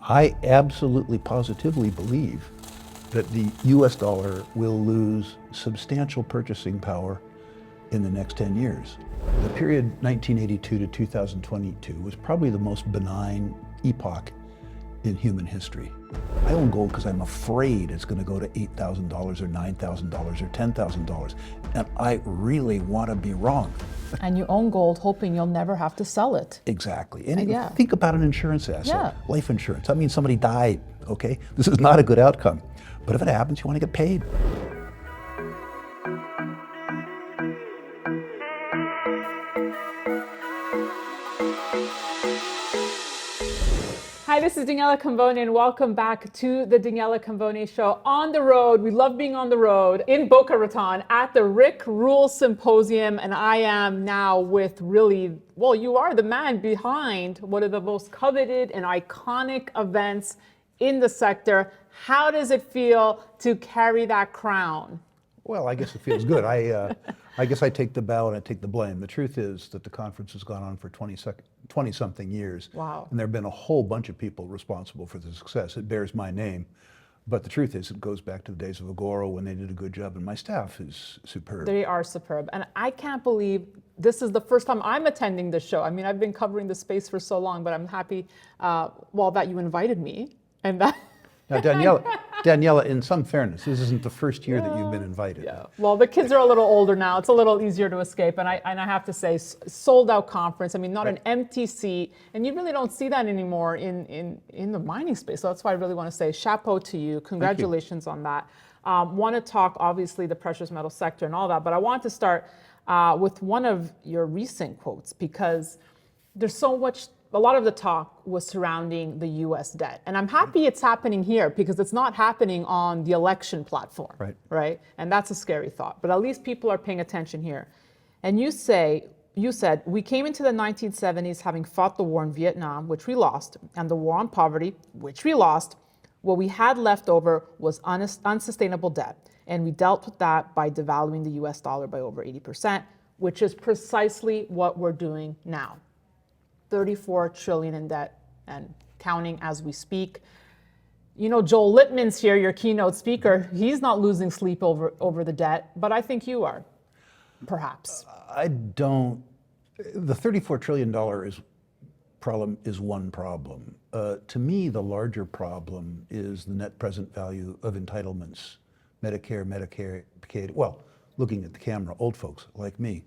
I absolutely positively believe that the US dollar will lose substantial purchasing power in the next 10 years. The period 1982 to 2022 was probably the most benign epoch in human history. I own gold because I'm afraid it's going to go to $8,000 or $9,000 or $10,000, and I really want to be wrong. And you own gold hoping you'll never have to sell it. Exactly. And Yeah. think about an insurance asset, Yeah. life insurance. That means somebody died, okay? This is not a good outcome. But if it happens, you want to get paid. Hi, this is Daniela Cambone, and welcome back to the Daniela Cambone Show. On the road, we love being on the road, in Boca Raton at the Rule Symposium, and I am now with really, well, you are the man behind one of the most coveted and iconic events in the sector. How does it feel to carry that crown? Well, I guess it feels good. I guess I take the bow and I take the blame. The truth is that the conference has gone on for 20-something years. Wow. And there have been a whole bunch of people responsible for the success. It bears my name. But the truth is, it goes back to the days of Agoro when they did a good job, and my staff is superb. They are superb. And I can't believe this is the first time I'm attending this show. I mean, I've been covering the space for so long, but I'm happy, that you invited me. And that. Now, Daniela, in some fairness, this isn't the first year that you've been invited. Yeah. Well, the kids are a little older now. It's a little easier to escape. And I have to say, sold out conference. I mean, not an empty seat. And you really don't see that anymore in the mining space. So that's why I really want to say chapeau to you. Congratulations on that. Want to talk, obviously, the precious metal sector and all that. But I want to start with one of your recent quotes, because there's so much. A lot of the talk was surrounding the U.S. debt. And I'm happy it's happening here because it's not happening on the election platform, right? And that's a scary thought, but at least people are paying attention here. And you said, we came into the 1970s having fought the war in Vietnam, which we lost, and the war on poverty, which we lost. What we had left over was unsustainable debt. And we dealt with that by devaluing the U.S. dollar by over 80%, which is precisely what we're doing now. 34 trillion in debt and counting as we speak. You know, Joel Lippman's here, your keynote speaker. He's not losing sleep over the debt, but I think you are, perhaps. I don't. The $34 trillion problem is one problem. To me, the larger problem is the net present value of entitlements. Medicare, Medicaid, well, looking at the camera, old folks like me.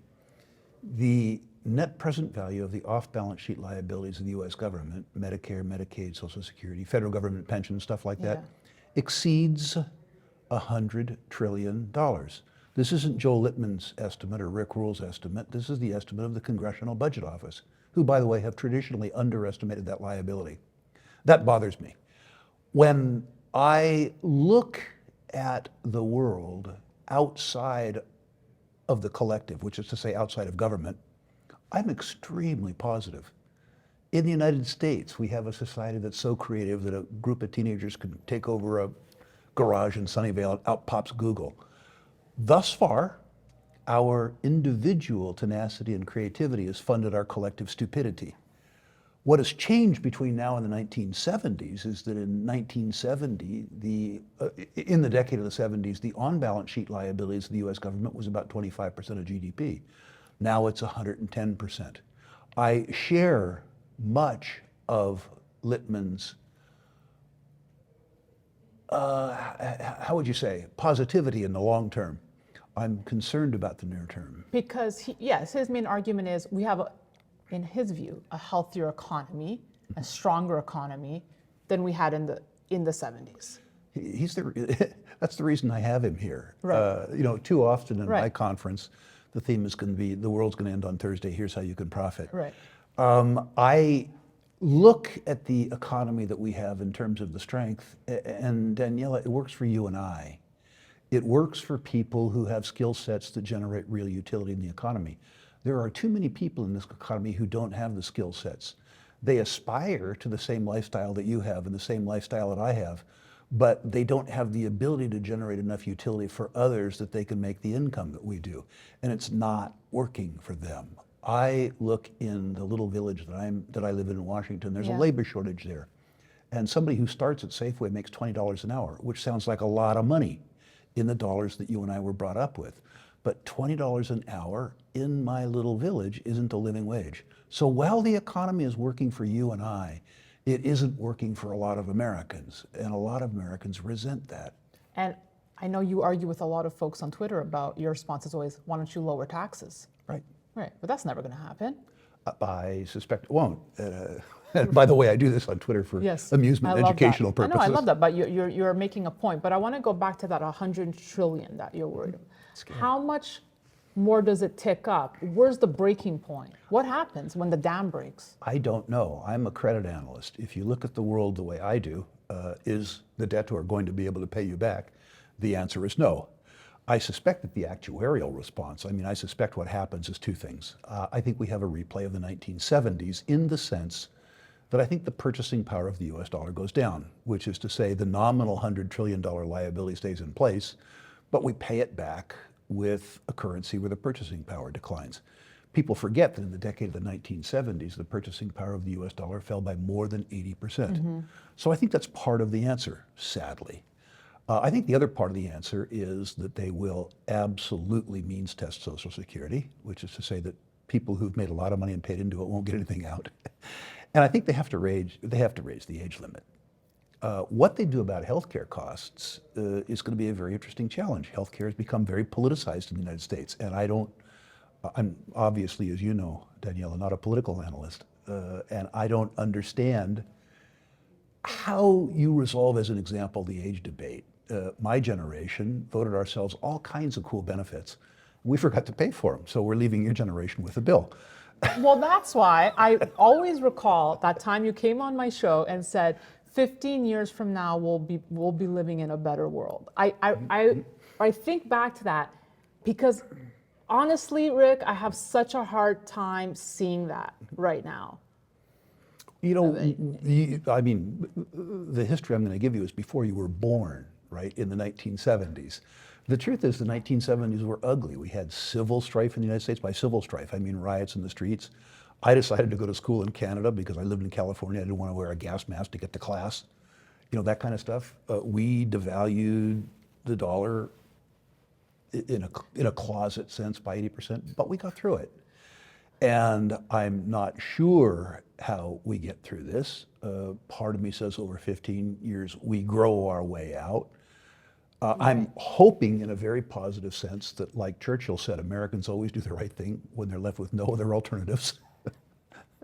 The net present value of the off-balance sheet liabilities of the U.S. government, Medicare, Medicaid, Social Security, federal government pensions, stuff like that, exceeds $100 trillion. This isn't Joel Lippman's estimate or Rick Rule's estimate. This is the estimate of the Congressional Budget Office, who, by the way, have traditionally underestimated that liability. That bothers me. When I look at the world outside of the collective, which is to say outside of government, I'm extremely positive. In the United States, we have a society that's so creative that a group of teenagers can take over a garage in Sunnyvale and out pops Google. Thus far, our individual tenacity and creativity has funded our collective stupidity. What has changed between now and the 1970s is that in 1970, in the decade of the 70s, the on-balance sheet liabilities of the US government was about 25% of GDP. Now it's 110%. I share much of Lippman's, how would you say, positivity in the long term. I'm concerned about the near term. Because, his main argument is we have, in his view, a healthier economy, a stronger economy than we had in the 70s. That's the reason I have him here. Right. Too often in my conference, the theme is going to be, the world's going to end on Thursday, here's how you can profit. Right. I look at the economy that we have in terms of the strength, and Daniela, it works for you and I. It works for people who have skill sets that generate real utility in the economy. There are too many people in this economy who don't have the skill sets. They aspire to the same lifestyle that you have and the same lifestyle that I have, but they don't have the ability to generate enough utility for others that they can make the income that we do. And it's not working for them. I look in the little village that I live in Washington, there's a labor shortage there. And somebody who starts at Safeway makes $20 an hour, which sounds like a lot of money in the dollars that you and I were brought up with. But $20 an hour in my little village isn't a living wage. So while the economy is working for you and I, it isn't working for a lot of Americans. And a lot of Americans resent that. And I know you argue with a lot of folks on Twitter about your response is always, why don't you lower taxes? Right. Right, but that's never going to happen. I suspect it won't. And by the way, I do this on Twitter for amusement and educational purposes. I love that, but you're making a point. But I want to go back to that 100 trillion that you're worried about. How much more does it tick up? Where's the breaking point? What happens when the dam breaks? I don't know. I'm a credit analyst. If you look at the world the way I do, is the debtor going to be able to pay you back? The answer is no. I suspect that the actuarial response, I suspect what happens is two things. I think we have a replay of the 1970s in the sense that I think the purchasing power of the US dollar goes down, which is to say the nominal $100 trillion liability stays in place, but we pay it back with a currency where the purchasing power declines. People forget that in the decade of the 1970s, the purchasing power of the US dollar fell by more than 80%. So I think that's part of the answer, sadly. I think the other part of the answer is that they will absolutely means test Social Security, which is to say that people who've made a lot of money and paid into it won't get anything out. And I think they have to raise the age limit. What they do about healthcare costs is going to be a very interesting challenge. Healthcare has become very politicized in the United States, and I'm obviously, as you know, Daniela, not a political analyst, and I don't understand how you resolve, as an example, the age debate. My generation voted ourselves all kinds of cool benefits. We forgot to pay for them, so we're leaving your generation with a bill. Well, that's why I always recall that time you came on my show and said, 15 years from now, we'll be living in a better world. I think back to that because honestly, Rick, I have such a hard time seeing that right now. You know, the history I'm going to give you is before you were born, right, in the 1970s. The truth is the 1970s were ugly. We had civil strife in the United States. By civil strife, I mean riots in the streets. I decided to go to school in Canada because I lived in California. I didn't want to wear a gas mask to get to class. You know, that kind of stuff. We devalued the dollar in a closet sense by 80%, but we got through it. And I'm not sure how we get through this. Part of me says over 15 years, we grow our way out. I'm hoping in a very positive sense that, like Churchill said, Americans always do the right thing when they're left with no other alternatives.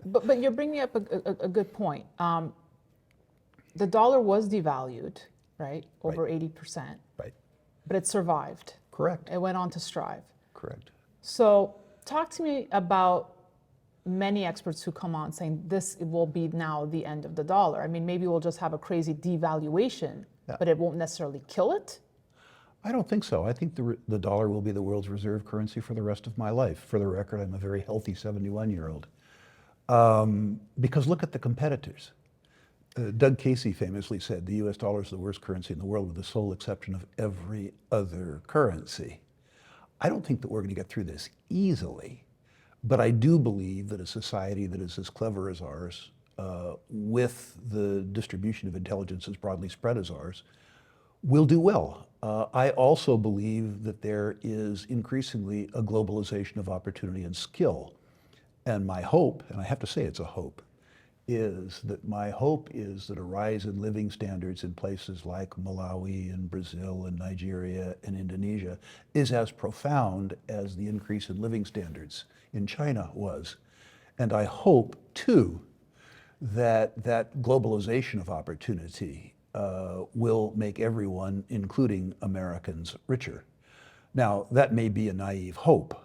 But you're bringing up a good point. The dollar was devalued, right, over 80%. Right. But it survived. Correct. It went on to strive. Correct. So talk to me about many experts who come on saying this will be now the end of the dollar. I mean, maybe we'll just have a crazy devaluation, but it won't necessarily kill it? I don't think so. I think the dollar will be the world's reserve currency for the rest of my life. For the record, I'm a very healthy 71-year-old. Because look at the competitors. Doug Casey famously said the US dollar is the worst currency in the world with the sole exception of every other currency. I don't think that we're going to get through this easily, but I do believe that a society that is as clever as ours, with the distribution of intelligence as broadly spread as ours, will do well. I also believe that there is increasingly a globalization of opportunity and skill. And my hope, and I have to say it's a hope, is that a rise in living standards in places like Malawi and Brazil and Nigeria and Indonesia is as profound as the increase in living standards in China was. And I hope, too, that that globalization of opportunity will make everyone, including Americans, richer. Now, that may be a naive hope.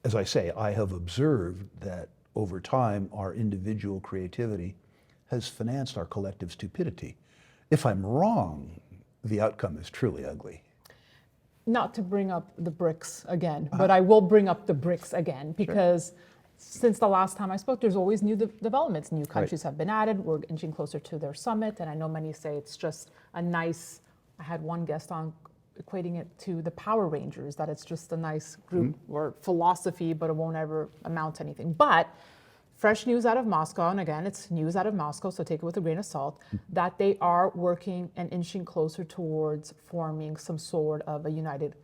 As I say, I have observed that over time, our individual creativity has financed our collective stupidity. If I'm wrong, the outcome is truly ugly. Not to bring up the BRICs again, but I will bring up the BRICs again because since the last time I spoke, there's always new developments. New countries have been added. We're inching closer to their summit. And I know many say it's just a nice, I had one guest on equating it to the Power Rangers, that it's just a nice group or philosophy, but it won't ever amount to anything. But fresh news out of Moscow, and again, it's news out of Moscow, so take it with a grain of salt, that they are working and inching closer towards forming some sort of a united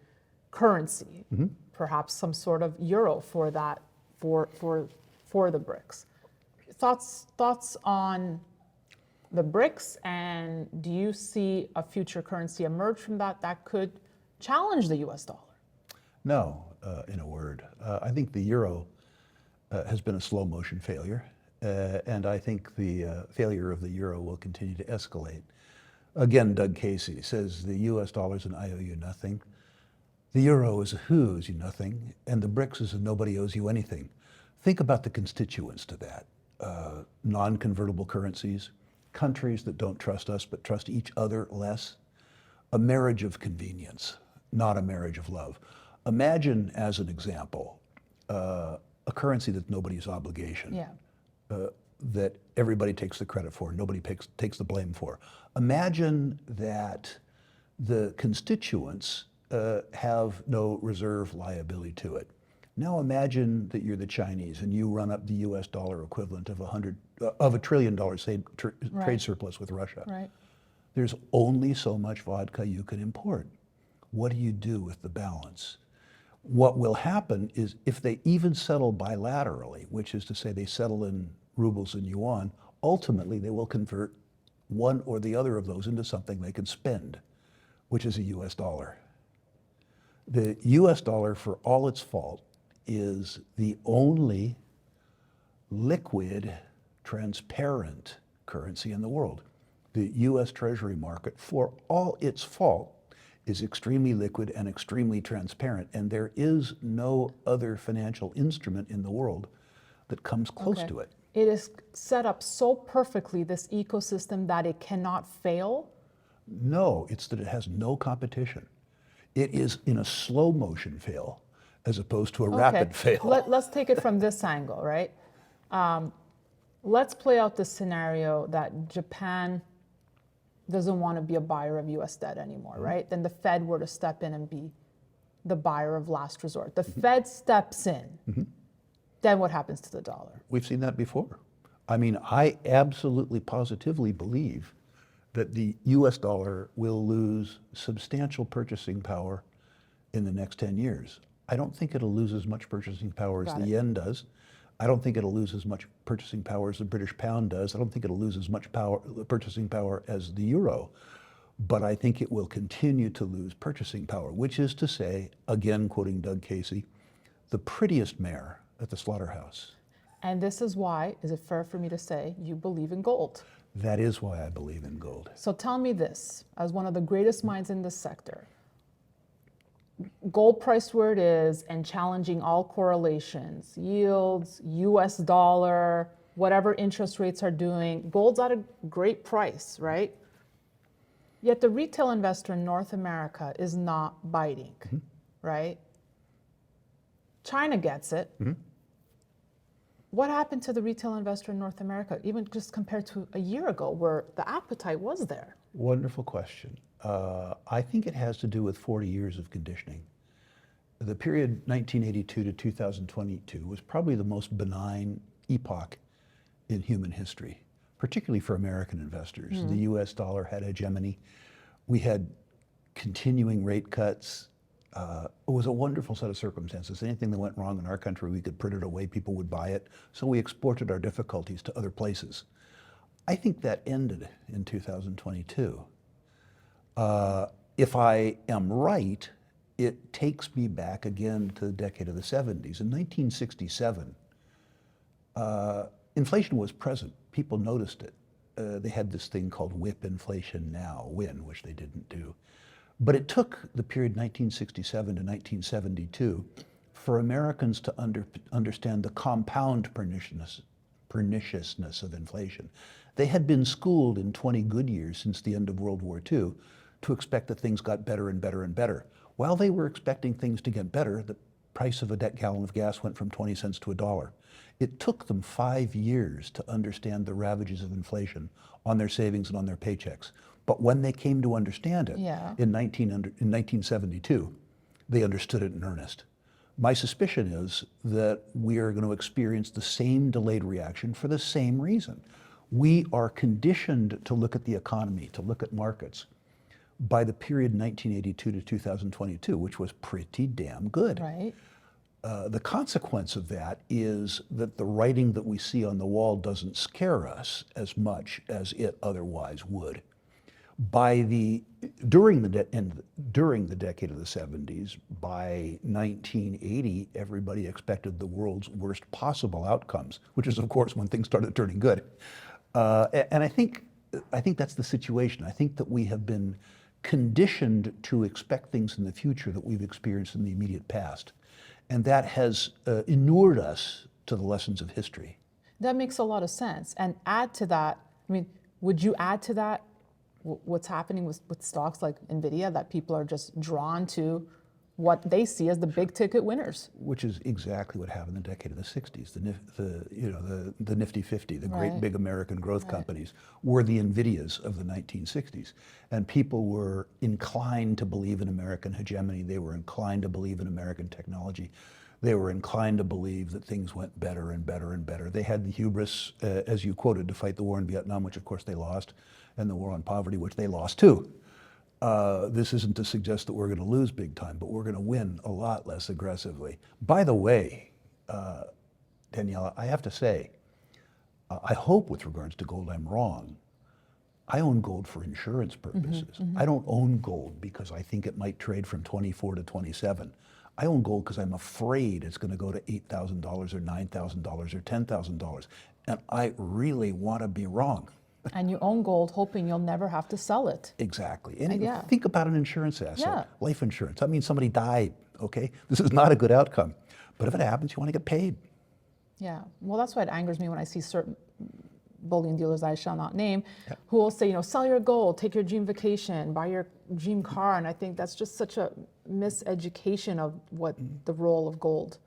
currency, perhaps some sort of euro for that, for the BRICs. Thoughts on the BRICs, and do you see a future currency emerge from that could challenge the US dollar? No, in a word. I think the euro has been a slow motion failure, and I think the failure of the euro will continue to escalate. Again, Doug Casey says the US dollar is an I owe you nothing, the euro is a who owes you nothing, and the BRICs is a nobody owes you anything. Think about the constituents to that. Non-convertible currencies, countries that don't trust us but trust each other less, a marriage of convenience, not a marriage of love. Imagine, as an example, a currency that's nobody's obligation, that everybody takes the credit for, nobody takes the blame for. Imagine that the constituents have no reserve liability to it. Now imagine that you're the Chinese and you run up the US dollar equivalent of $1 trillion trade surplus with Russia. Right. There's only so much vodka you can import. What do you do with the balance? What will happen is if they even settle bilaterally, which is to say they settle in rubles and yuan, ultimately they will convert one or the other of those into something they can spend, which is a US dollar. The US dollar, for all its fault, is the only liquid, transparent currency in the world. The US Treasury market, for all its fault, is extremely liquid and extremely transparent, and there is no other financial instrument in the world that comes close to it. It is set up so perfectly, this ecosystem, that it cannot fail? No, it's that it has no competition. It is in a slow motion fail as opposed to a rapid fail. Let's take it from this angle, right? Let's play out the scenario that Japan doesn't want to be a buyer of US debt anymore, right? Then the Fed were to step in and be the buyer of last resort. The Fed steps in, then what happens to the dollar? We've seen that before. I mean, I absolutely positively believe that the US dollar will lose substantial purchasing power in the next 10 years. I don't think it'll lose as much purchasing power as the yen does. I don't think it'll lose as much purchasing power as the British pound does. I don't think it'll lose as much purchasing power as the euro. But I think it will continue to lose purchasing power, which is to say, again, quoting Doug Casey, the prettiest mare at the slaughterhouse. And this is why, is it fair for me to say, you believe in gold? That is why I believe in gold. So tell me this, as one of the greatest minds in this sector, gold price where it is and challenging all correlations, yields, US dollar, whatever interest rates are doing, gold's at a great price, right? Yet the retail investor in North America is not biting, right? China gets it. What happened to the retail investor in North America, even just compared to a year ago where the appetite was there? Wonderful question. I think it has to do with 40 years of conditioning. The period 1982 to 2022 was probably the most benign epoch in human history, particularly for American investors. The US dollar had hegemony. We had continuing rate cuts. It was a wonderful set of circumstances. Anything that went wrong in our country, we could print it away, people would buy it. So we exported our difficulties to other places. I think that ended in 2022. If I am right, it takes me back again to the decade of the 70s. In 1967, inflation was present. People noticed it. They had this thing called whip inflation now, WIN, which they didn't do. But it took the period 1967 to 1972 for Americans to understand the compound perniciousness of inflation. They had been schooled in 20 good years since the end of World War II to expect that things got better and better and better. While they were expecting things to get better, the price of a gallon of gas went from 20 cents to $1. It took them 5 years to understand the ravages of inflation on their savings and on their paychecks. But when they came to understand it in 1972, they understood it in earnest. My suspicion is that we are going to experience the same delayed reaction for the same reason. We are conditioned to look at the economy, to look at markets, by the period 1982 to 2022, which was pretty damn good. Right. The consequence of that is that the writing that we see on the wall doesn't scare us as much as it otherwise would. During the decade of the 70s, by 1980, everybody expected the world's worst possible outcomes, which is, of course, when things started turning good. And I think that's the situation. I think that we have been conditioned to expect things in the future that we've experienced in the immediate past. And that has inured us to the lessons of history. That makes a lot of sense. And add to that, I mean, would you add to that what's happening with stocks like NVIDIA, that people are just drawn to what they see as the big ticket winners? Which is exactly what happened in the decade of the 60s. The Nifty 50, the great big American growth companies, were the NVIDIAs of the 1960s. And people were inclined to believe in American hegemony. They were inclined to believe in American technology. They were inclined to believe that things went better and better and better. They had the hubris, as you quoted, to fight the war in Vietnam, which of course they lost, and the war on poverty, which they lost too. This isn't to suggest that we're going to lose big time, but we're going to win a lot less aggressively. By the way, Daniela, I have to say, I hope with regards to gold I'm wrong. I own gold for insurance purposes. I don't own gold because I think it might trade from 24 to 27. I own gold because I'm afraid it's going to go to $8,000 or $9,000 or $10,000. And I really want to be wrong. And you own gold hoping you'll never have to sell it. Exactly. And Yeah. think about an insurance asset, Yeah. life insurance. That means somebody died, okay? This is not a good outcome. But if it happens, you want to get paid. Yeah. Well, that's why it angers me when I see certain bullion dealers I shall not name who will say, sell your gold, take your dream vacation, buy your dream car. And I think that's just such a miseducation of what the role of gold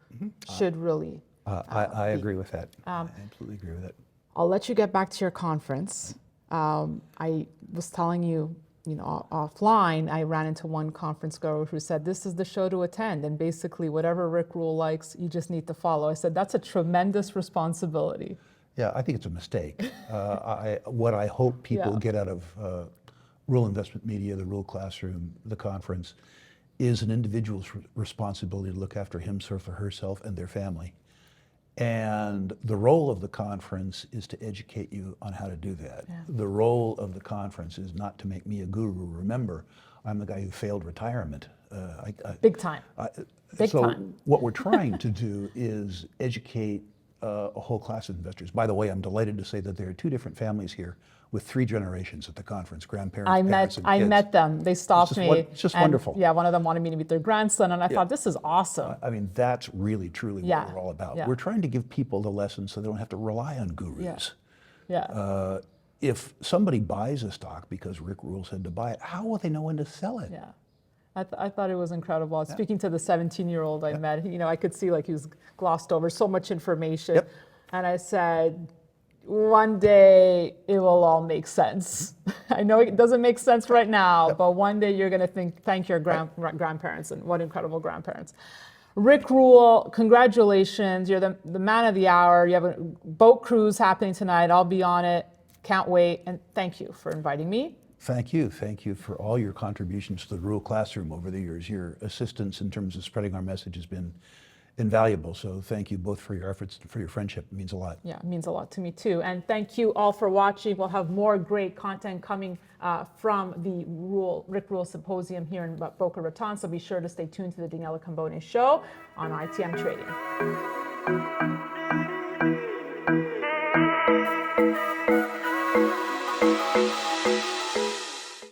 should really I agree with that. I absolutely agree with it. I'll let you get back to your conference. I was telling you, offline, I ran into one conference goer who said, this is the show to attend. And basically, whatever Rick Rule likes, you just need to follow. I said, that's a tremendous responsibility. Yeah, I think it's a mistake. What I hope people get out of Rule Investment Media, the Rule Classroom, the conference, is an individual's responsibility to look after himself or herself and their family. And the role of the conference is to educate you on how to do that. Yeah. The role of the conference is not to make me a guru. Remember, I'm the guy who failed retirement. Big time. Big time. What we're trying to do is educate a whole class of investors. By the way, I'm delighted to say that there are two different families here with 3 generations at the conference, grandparents, parents, and kids. I met them. They stopped me. It's just wonderful. Yeah, one of them wanted me to meet their grandson, and I thought, this is awesome. I mean, that's really, truly what we're all about. Yeah. We're trying to give people the lessons so they don't have to rely on gurus. Yeah. If somebody buys a stock because Rick Rule said to buy it, how will they know when to sell it? Yeah. I thought it was incredible. Speaking to the 17-year-old I met, I could see like he was glossed over so much information. Yep. And I said, one day it will all make sense. I know it doesn't make sense right now, but one day you're going to thank your grandparents, and what incredible grandparents. Rick Rule, congratulations. You're the man of the hour. You have a boat cruise happening tonight. I'll be on it. Can't wait. And thank you for inviting me. Thank you. Thank you for all your contributions to the Rule Classroom over the years. Your assistance in terms of spreading our message has been invaluable. So thank you both for your efforts and for your friendship. It means a lot. Yeah, it means a lot to me too. And thank you all for watching. We'll have more great content coming from the Rick Rule Symposium here in Boca Raton. So be sure to stay tuned to the Daniela Cambone Show on ITM Trading.